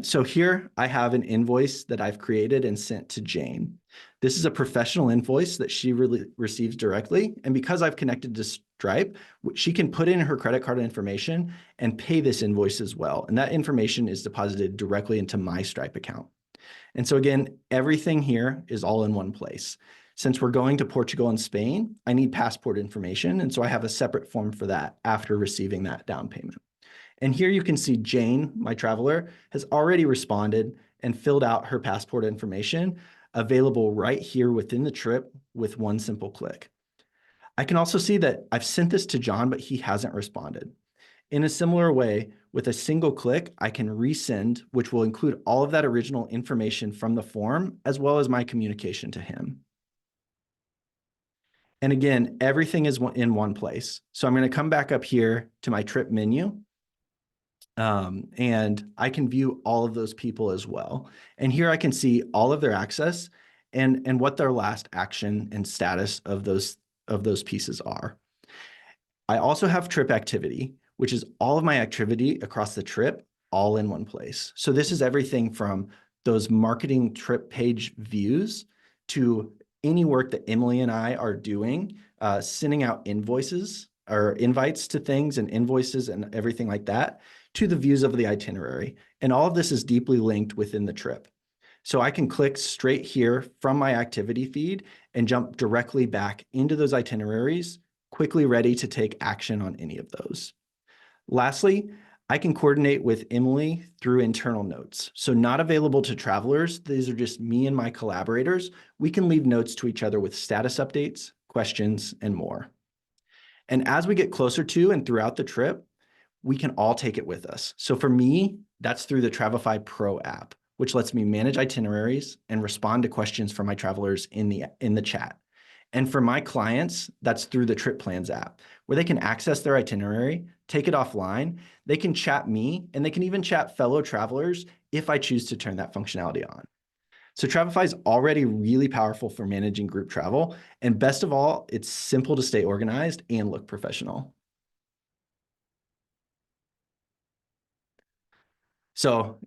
So here I have an invoice that I've created and sent to Jane. This is a professional invoice that she receives directly. And because I've connected to Stripe, she can put in her credit card information and pay this invoice as well. And that information is deposited directly into my Stripe account. And so again, everything here is all in one place. Since we're going to Portugal and Spain, I need passport information. And so I have a separate form for that after receiving that down payment. And here you can see Jane, my traveler, has already responded and filled out her passport information, available right here within the trip with one simple click. I can also see that I've sent this to John, but he hasn't responded. In a similar way, with a single click, I can resend, which will include all of that original information from the form, as well as my communication to him. And again, everything is in one place. So I'm going to come back up here to my trip menu. And I can view all of those people as well. And here I can see all of their access and what their last action and status of those pieces are. I also have trip activity, which is all of my activity across the trip, all in one place. So this is everything from those marketing trip page views to any work that Emily and I are doing, sending out invoices or invites to things and invoices and everything like that, to the views of the itinerary. And all of this is deeply linked within the trip. So I can click straight here from my activity feed and jump directly back into those itineraries, quickly ready to take action on any of those. Lastly, I can coordinate with Emily through internal notes. So not available to travelers. These are just me and my collaborators. We can leave notes to each other with status updates, questions, and more. And as we get closer to and throughout the trip, we can all take it with us. So for me, that's through the Travefy Pro app, which lets me manage itineraries and respond to questions from my travelers in the chat. And for my clients, that's through the Trip Plans app, where they can access their itinerary, take it offline, they can chat me, and they can even chat fellow travelers if I choose to turn that functionality on. So Travefy is already really powerful for managing group travel. And best of all, it's simple to stay organized and look professional. So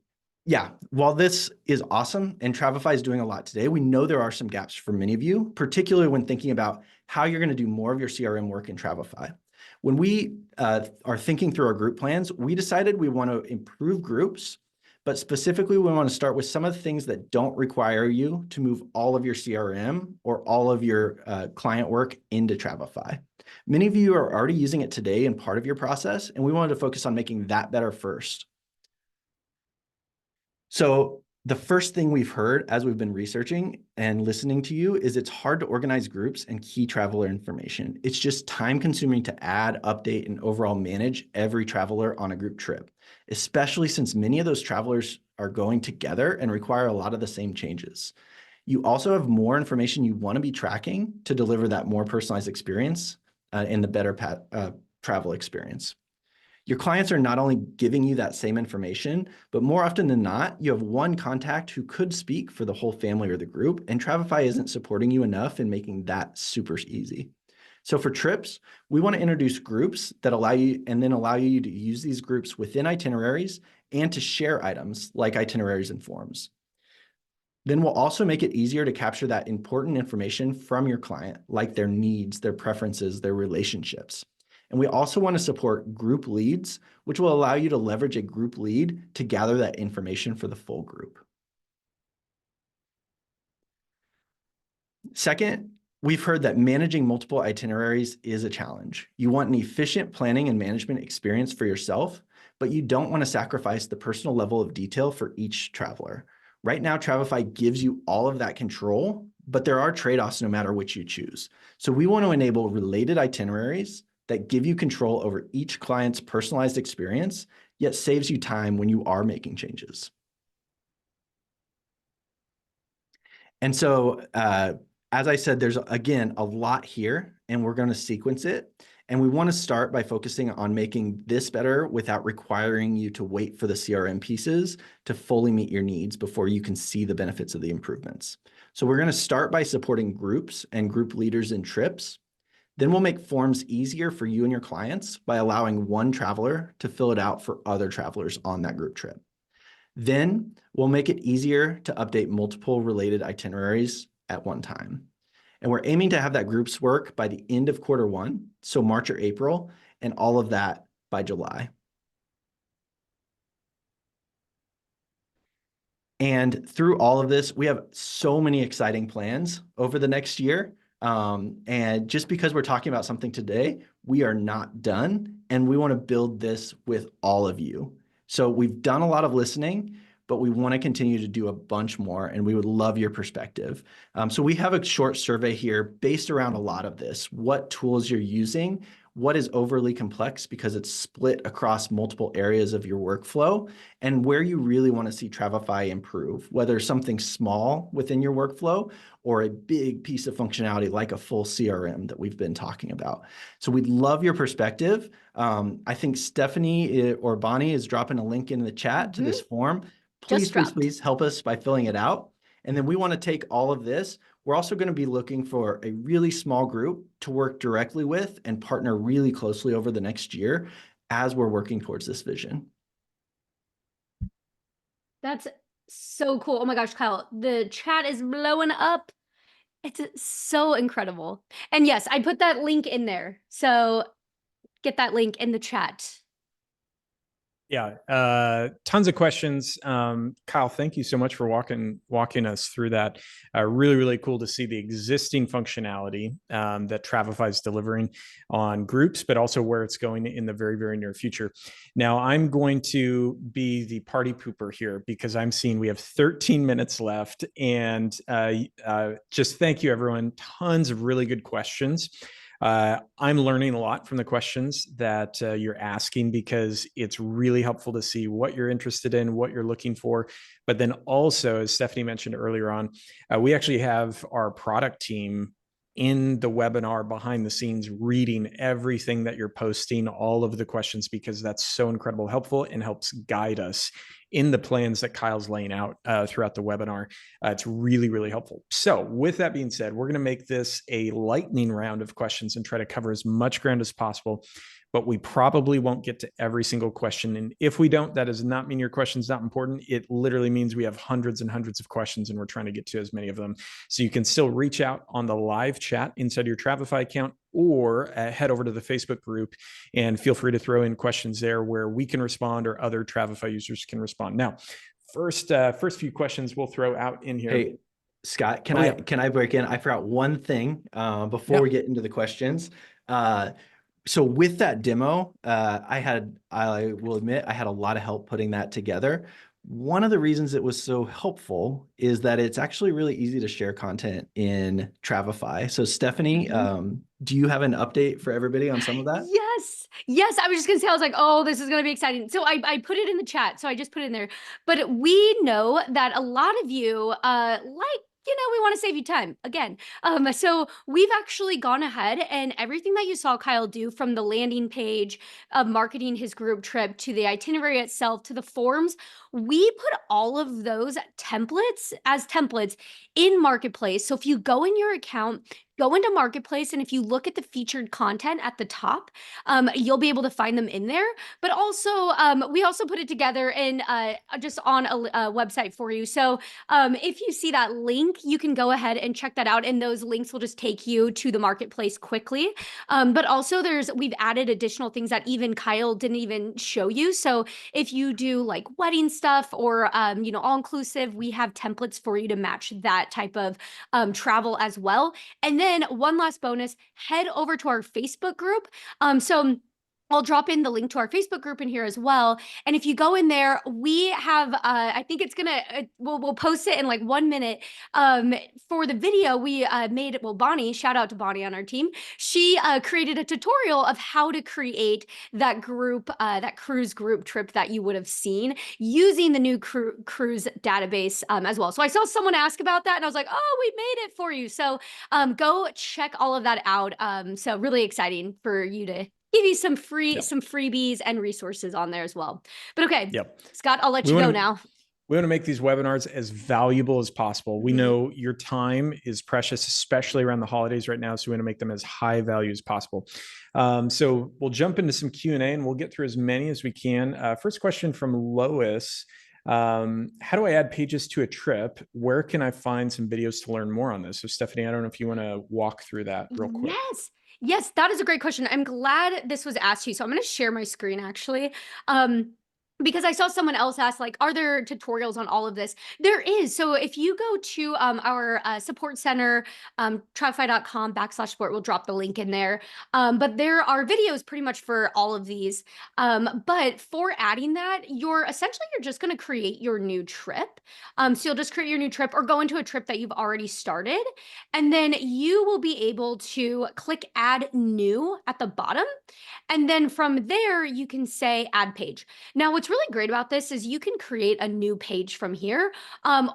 yeah, while this is awesome and Travefy is doing a lot today, we know there are some gaps for many of you, particularly when thinking about how you're going to do more of your CRM work in Travefy. When we are thinking through our group plans, we decided we want to improve groups, but specifically we want to start with some of the things that don't require you to move all of your CRM or all of your client work into Travefy. Many of you are already using it today in part of your process, and we wanted to focus on making that better first. So the first thing we've heard as we've been researching and listening to you is it's hard to organize groups and key traveler information. It's just time consuming to add, update, and overall manage every traveler on a group trip, especially since many of those travelers are going together and require a lot of the same changes. You also have more information you want to be tracking to deliver that more personalized experience and the better travel experience. Your clients are not only giving you that same information, but more often than not, you have one contact who could speak for the whole family or the group, and Travefy isn't supporting you enough in making that super easy. So for trips, we want to introduce groups that allow you to use these groups within itineraries and to share items like itineraries and forms. Then we'll also make it easier to capture that important information from your client, like their needs, their preferences, their relationships. And we also want to support group leads, which will allow you to leverage a group lead to gather that information for the full group. Second, we've heard that managing multiple itineraries is a challenge. You want an efficient planning and management experience for yourself, but you don't want to sacrifice the personal level of detail for each traveler. Right now, Travefy gives you all of that control, but there are trade-offs no matter which you choose. So we want to enable related itineraries that give you control over each client's personalized experience, yet saves you time when you are making changes. And so, as I said, there's, again, a lot here, and we're going to sequence it. And we want to start by focusing on making this better without requiring you to wait for the CRM pieces to fully meet your needs before you can see the benefits of the improvements. So we're going to start by supporting groups and group leaders in trips. Then we'll make forms easier for you and your clients by allowing one traveler to fill it out for other travelers on that group trip. Then we'll make it easier to update multiple related itineraries at one time. And we're aiming to have that groups work by the end of Q1, so March or April, and all of that by July. And through all of this, we have so many exciting plans over the next year. And just because we're talking about something today, we are not done. And we want to build this with all of you. So we've done a lot of listening, but we want to continue to do a bunch more. And we would love your perspective. So we have a short survey here based around a lot of this. What tools you're using, what is overly complex because it's split across multiple areas of your workflow, and where you really want to see Travefy improve, whether something small within your workflow or a big piece of functionality like a full CRM that we've been talking about. So we'd love your perspective. I think Stephanie or Bonnie is dropping a link in the chat to this form. Please help us by filling it out. And then we want to take all of this. We're also going to be looking for a really small group to work directly with and partner really closely over the next year as we're working towards this vision. That's so cool. Oh my gosh, Kyle, the chat is blowing up. It's so incredible. And yes, I put that link in there. So get that link in the chat. Yeah, tons of questions. Kyle, thank you so much for walking us through that. Really, really cool to see the existing functionality that Travefy is delivering on groups, but also where it's going in the very, very near future. Now, I'm going to be the party pooper here because I'm seeing we have 13 minutes left. And just thank you, everyone. Tons of really good questions. I'm learning a lot from the questions that you're asking because it's really helpful to see what you're interested in, what you're looking for. But then also, as Stephanie mentioned earlier on, we actually have our product team in the webinar behind the scenes reading everything that you're posting, all of the questions, because that's so incredible helpful and helps guide us in the plans that Kyle's laying out throughout the webinar. It's really, really helpful. So with that being said, we're going to make this a lightning round of questions and try to cover as much ground as possible, but we probably won't get to every single question. And if we don't, that does not mean your question's not important. It literally means we have hundreds and hundreds of questions and we're trying to get to as many of them. So you can still reach out on the live chat inside your Travefy account or head over to the Facebook group and feel free to throw in questions there where we can respond or other Travefy users can respond. Now, first few questions we'll throw out in here. Hey, Scott, can I break in? I forgot one thing before we get into the questions. So with that demo, I will admit, I had a lot of help putting that together. One of the reasons it was so helpful is that it's actually really easy to share content in Travefy. So Stephanie, do you have an update for everybody on some of that? Yes. I was just gonna say, I was like, oh, this is gonna be exciting. So I put it in the chat. So I just put it in there. But we know that a lot of you we want to save you time again. So we've actually gone ahead and everything that you saw Kyle do, from the landing page of marketing his group trip to the itinerary itself to the forms, we put all of those templates in Marketplace. So if you go in your account, go into Marketplace, and if you look at the featured content at the top, you'll be able to find them in there. But also, we also put it together in just on a website for you. So if you see that link, you can go ahead and check that out, and those links will just take you to the Marketplace quickly. But also, we've added additional things that even Kyle didn't even show you. So if you do like wedding stuff or all-inclusive, we have templates for you to match that type of travel as well. And then one last bonus, head over to our Facebook group. So I'll drop in the link to our Facebook group in here as well. And if you go in there, we have, I think it's gonna, we'll post it in like 1 minute. For the video we made, Bonnie, shout out to Bonnie on our team. She created a tutorial of how to create that group, that cruise group trip that you would have seen using the new cruise database as well. So I saw someone ask about that and I was like, oh, we made it for you. So go check all of that out. So really exciting for you to give you some freebies and resources on there as well. But okay, Scott, I'll let you go now. We want to make these webinars as valuable as possible. We know your time is precious, especially around the holidays right now. So we want to make them as high value as possible. So we'll jump into some Q&A and we'll get through as many as we can. First question from Lois. How do I add pages to a trip? Where can I find some videos to learn more on this? So Stephanie, I don't know if you want to walk through that real quick. Yes. Yes, that is a great question. I'm glad this was asked to you. So I'm going to share my screen actually. Um, because I saw someone else ask, like, are there tutorials on all of this? There is. So if you go to our support center, travefy.com/support, we'll drop the link in there. But there are videos pretty much for all of these. But for adding that, you're just going to create your new trip. So you'll just create your new trip or go into a trip that you've already started. And then you will be able to click add new at the bottom. And then from there, you can say add page. Now, what's really great about this is you can create a new page from here,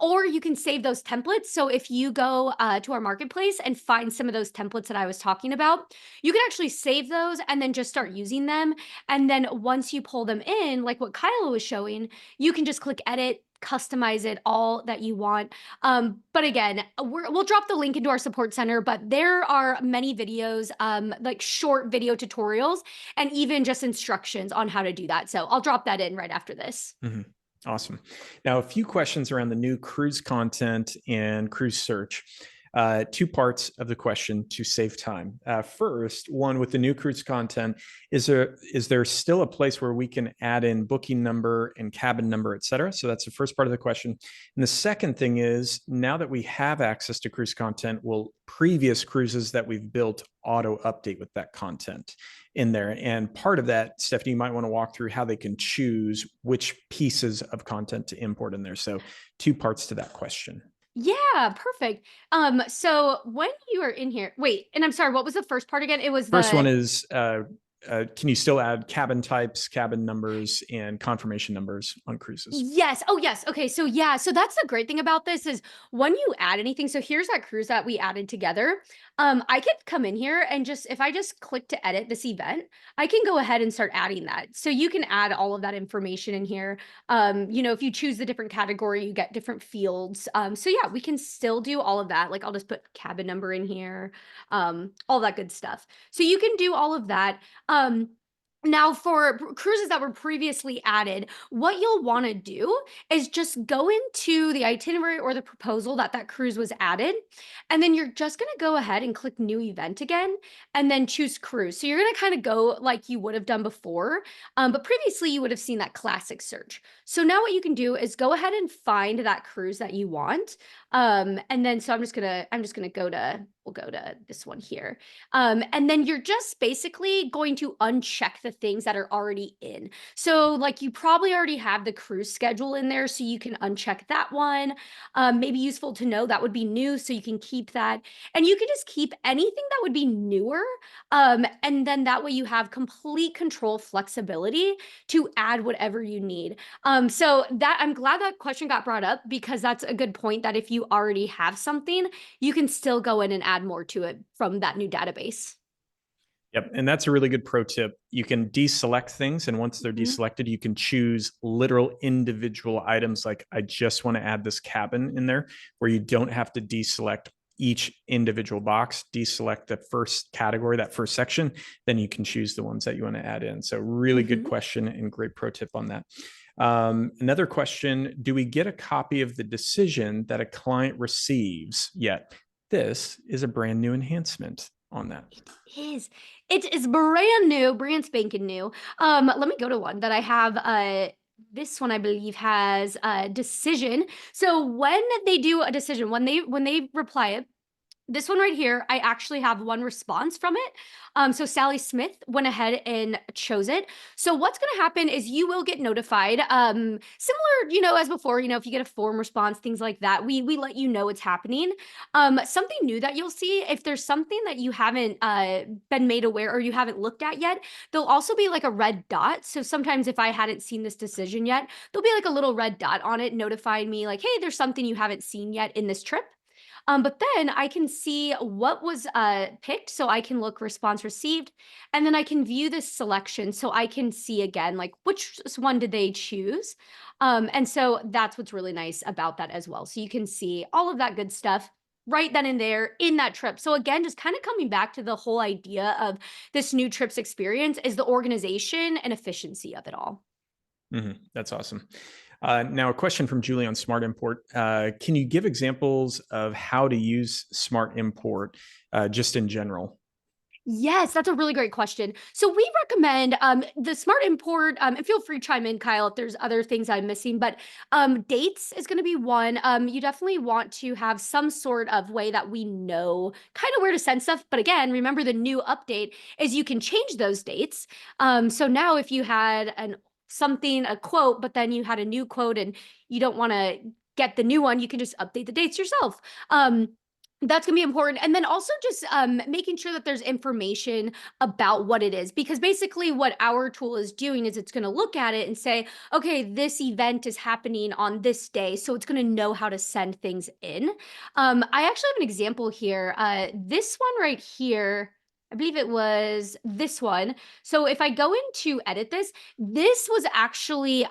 or you can save those templates. So if you go to our marketplace and find some of those templates that I was talking about, you can actually save those and then just start using them. And then once you pull them in, like what Kyla was showing, you can just click edit, customize it all that you want. But again, we'll drop the link into our support center, but there are many videos, like short video tutorials and even just instructions on how to do that. So I'll drop that in right after this. Mm-hmm. Awesome. Now, a few questions around the new cruise content and cruise search. Two parts of the question to save time. First, one with the new cruise content, is there still a place where we can add in booking number and cabin number, et cetera? So that's the first part of the question. And the second thing is, now that we have access to cruise content, will previous cruises that we've built auto update with that content in there? And part of that, Stephanie, you might want to walk through how they can choose which pieces of content to import in there. So two parts to that question. Yeah, perfect. So when you are in here, wait, and I'm sorry, what was the first part again? It was First one is, can you still add cabin types, cabin numbers, and confirmation numbers on cruises? Yes. Oh, yes. Okay. So yeah. So that's the great thing about this is when you add anything. So here's that cruise that we added together. I could come in here and if I just click to edit this event, I can go ahead and start adding that. So you can add all of that information in here. If you choose the different category, you get different fields. So yeah, we can still do all of that. Like I'll just put cabin number in here, all that good stuff. So you can do all of that. Now, for cruises that were previously added, what you'll want to do is just go into the itinerary or the proposal that cruise was added, and then you're just going to go ahead and click new event again, and then choose cruise. So you're going to kind of go like you would have done before, but previously you would have seen that classic search. So now what you can do is go ahead and find that cruise that you want, and then so I'm just gonna we'll go to this one here. And then you're just basically going to uncheck the things that are already in. So like you probably already have the cruise schedule in there, so you can uncheck that one. Maybe useful to know that would be new, so you can keep that. And you can just keep anything that would be newer. And then that way you have complete control, flexibility to add whatever you need. So that I'm glad that question got brought up, because that's a good point, that if you already have something, you can still go in and add more to it from that new database. Yep. And that's a really good pro tip. You can deselect things. And once they're deselected, you can choose literal individual items. Like I just want to add this cabin in there, where you don't have to deselect each individual box, deselect the first category, that first section, then you can choose the ones that you want to add in. So really good question and great pro tip on that. Another question, do we get a copy of the decision that a client receives yet? This is a brand new enhancement on that. It is brand new, brand spanking new. Let me go to one that I have. This one I believe has a decision. So when they do a decision, when they reply it, this one right here, I actually have one response from it. So Sally Smith went ahead and chose it. So what's going to happen is you will get notified, similar, as before, if you get a form response, things like that, we let you know it's happening. Something new that you'll see, if there's something that you haven't been made aware or you haven't looked at yet, there'll also be like a red dot. So sometimes if I hadn't seen this decision yet, there'll be like a little red dot on it notifying me like, hey, there's something you haven't seen yet in this trip. But then I can see what was picked, so I can look response received, and then I can view this selection, so I can see again, like which one did they choose. And so that's what's really nice about that as well. So you can see all of that good stuff right then and there in that trip. So again, just kind of coming back to the whole idea of this new trips experience is the organization and efficiency of it all. That's awesome. Now, a question from Julie on Smart Import. Can you give examples of how to use Smart Import just in general? Yes, that's a really great question. So we recommend the Smart Import, and feel free to chime in, Kyle, if there's other things I'm missing, but dates is going to be one. You definitely want to have some sort of way that we know kind of where to send stuff. But again, remember the new update is you can change those dates. So now if you had a quote, but then you had a new quote and you don't want to get the new one, you can just update the dates yourself. That's going to be important. And then also just making sure that there's information about what it is, because basically what our tool is doing is it's going to look at it and say, okay, this event is happening on this day. So it's going to know how to send things in. I actually have an example here. This one right here, I believe it was this one. So if I go in to edit this, this was actually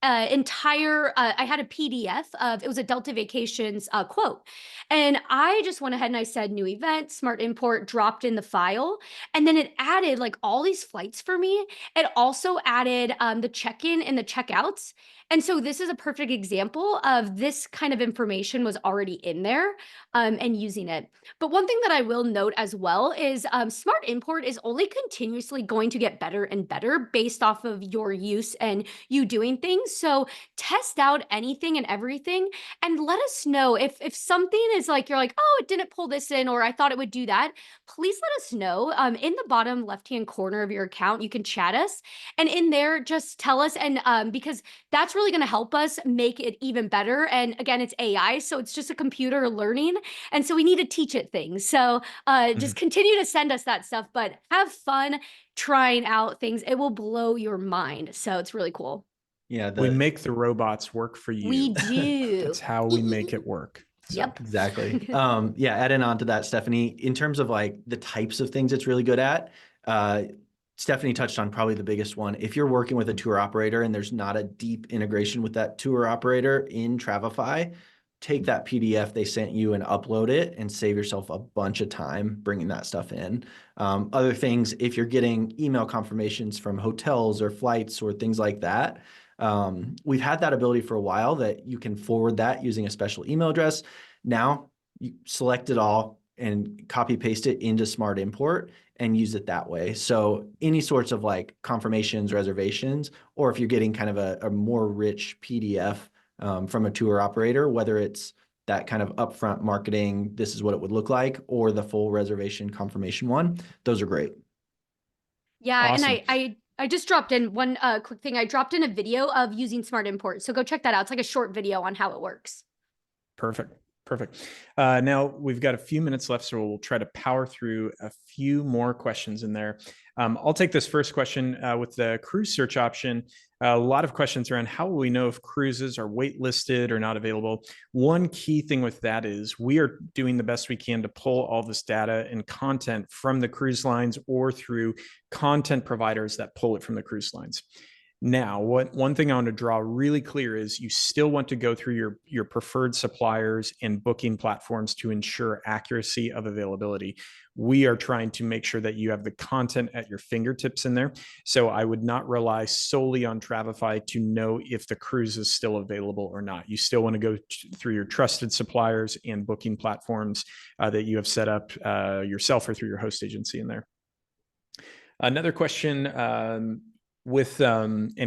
I had a PDF of, it was a Delta Vacations quote. And I just went ahead and I said new event, Smart Import, dropped in the file. And then it added like all these flights for me. It also added the check-in and the checkouts. And so this is a perfect example of this kind of information was already in there and using it. But one thing that I will note as well is Smart Import is only continuously going to get better and better based off of your use and you doing things. So test out anything and everything and let us know if something is like, you're like, oh, it didn't pull this in, or I thought it would do that. Please let us know. In the bottom left-hand corner of your account, you can chat us. And in there, just tell us. And because that's really going to help us make it even better. And again, it's AI, so it's just a computer learning. And so we need to teach it things. So just continue to send us that stuff, but have fun trying out things. It will blow your mind. So it's really cool. Yeah, We make the robots work for you. We do. That's how we make it work. So. Yep. Exactly. Yeah, adding on to that, Stephanie, in terms of like the types of things it's really good at, Stephanie touched on probably the biggest one. If you're working with a tour operator and there's not a deep integration with that tour operator in Travefy, take that PDF they sent you and upload it and save yourself a bunch of time bringing that stuff in. Other things, if you're getting email confirmations from hotels or flights or things like that, we've had that ability for a while that you can forward that using a special email address. Now you select it all and copy paste it into Smart Import and use it that way. So any sorts of like confirmations, reservations, or if you're getting kind of a more rich PDF from a tour operator, whether it's that kind of upfront marketing, this is what it would look like, or the full reservation confirmation one, those are great. Yeah, Awesome. and I just dropped in one quick thing. I dropped in a video of using Smart Import. So go check that out. It's like a short video on how it works. Perfect. Perfect. Now we've got a few minutes left, so we'll try to power through a few more questions in there. I'll take this first question with the cruise search option. A lot of questions around how will we know if cruises are waitlisted or not available. One key thing with that is we are doing the best we can to pull all this data and content from the cruise lines or through content providers that pull it from the cruise lines. Now, one thing I want to draw really clear is you still want to go through your preferred suppliers and booking platforms to ensure accuracy of availability. We are trying to make sure that you have the content at your fingertips in there. So I would not rely solely on Travefy to know if the cruise is still available or not. You still want to go through your trusted suppliers and booking platforms that you have set up yourself or through your host agency in there. Another question, and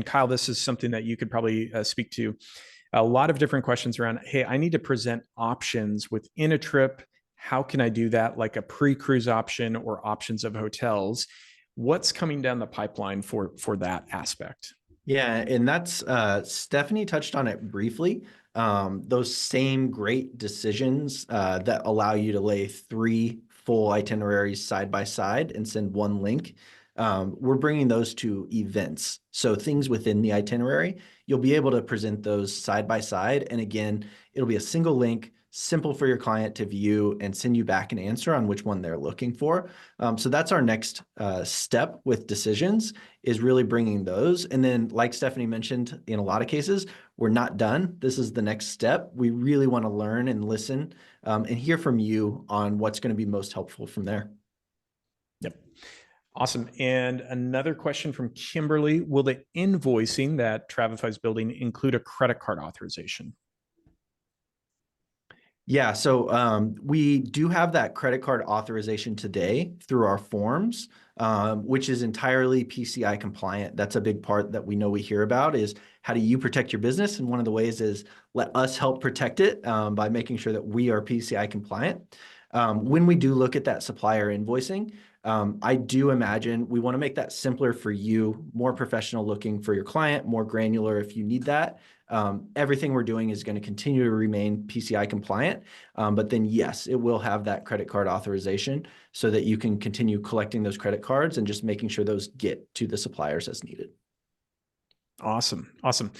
Kyle, this is something that you could probably speak to. A lot of different questions around, hey, I need to present options within a trip. How can I do that? Like a pre-cruise option or options of hotels. What's coming down the pipeline for that aspect? Yeah, and that's Stephanie touched on it briefly. Those same great decisions that allow you to lay 3 full itineraries side by side and send one link. We're bringing those to events. So things within the itinerary, you'll be able to present those side by side. And again, it'll be a single link, simple for your client to view and send you back an answer on which one they're looking for. So that's our next step with decisions, is really bringing those. And then like Stephanie mentioned, in a lot of cases, we're not done. This is the next step. We really want to learn and listen and hear from you on what's going to be most helpful from there. Yep. Awesome. And another question from Kimberly: will the invoicing that Travefy is building include a credit card authorization? Yeah, so we do have that credit card authorization today through our forms, which is entirely PCI compliant. That's a big part that we know we hear about is how do you protect your business? And one of the ways is let us help protect it by making sure that we are PCI compliant. When we do look at that supplier invoicing, I do imagine we want to make that simpler for you, more professional looking for your client, more granular if you need that. Everything we're doing is going to continue to remain PCI compliant, but then yes, it will have that credit card authorization so that you can continue collecting those credit cards and just making sure those get to the suppliers as needed. Awesome. Awesome.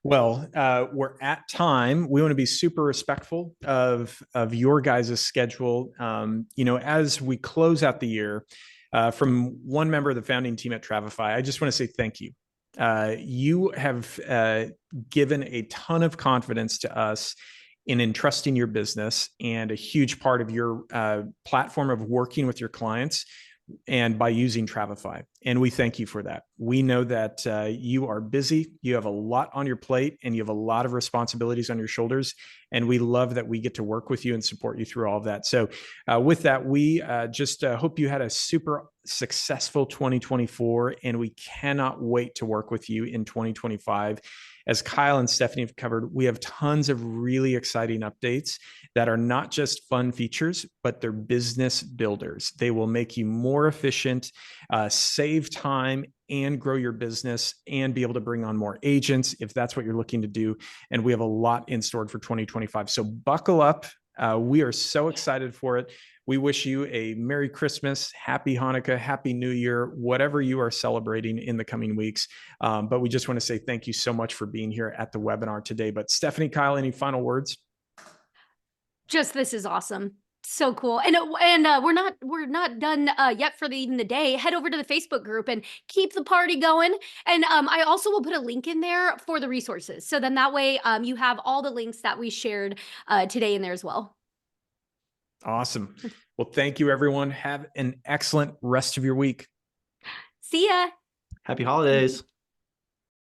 Well, we're at time. We want to be super respectful of your guys' schedule. As we close out the year, from one member of the founding team at Travefy, I just want to say thank you. You have given a ton of confidence to us in entrusting your business, and a huge part of your platform of working with your clients and by using Travefy. And we thank you for that. We know that you are busy, you have a lot on your plate, and you have a lot of responsibilities on your shoulders. And we love that we get to work with you and support you through all of that. So with that, we just hope you had a super successful 2024, and we cannot wait to work with you in 2025. As Kyle and Stephanie have covered, we have tons of really exciting updates that are not just fun features, but they're business builders. They will make you more efficient, save time, and grow your business, and be able to bring on more agents if that's what you're looking to do. And we have a lot in store for 2025. So buckle up. We are so excited for it. We wish you a Merry Christmas, Happy Hanukkah, Happy New Year, whatever you are celebrating in the coming weeks. But we just want to say thank you so much for being here at the webinar today. But Stephanie, Kyle, any final words? Just, this is awesome. So cool. And we're not done yet for even the day. Head over to the Facebook group and keep the party going. And I also will put a link in there for the resources. So then that way you have all the links that we shared today in there as well. Awesome. Well, thank you, everyone. Have an excellent rest of your week. See ya. Happy holidays.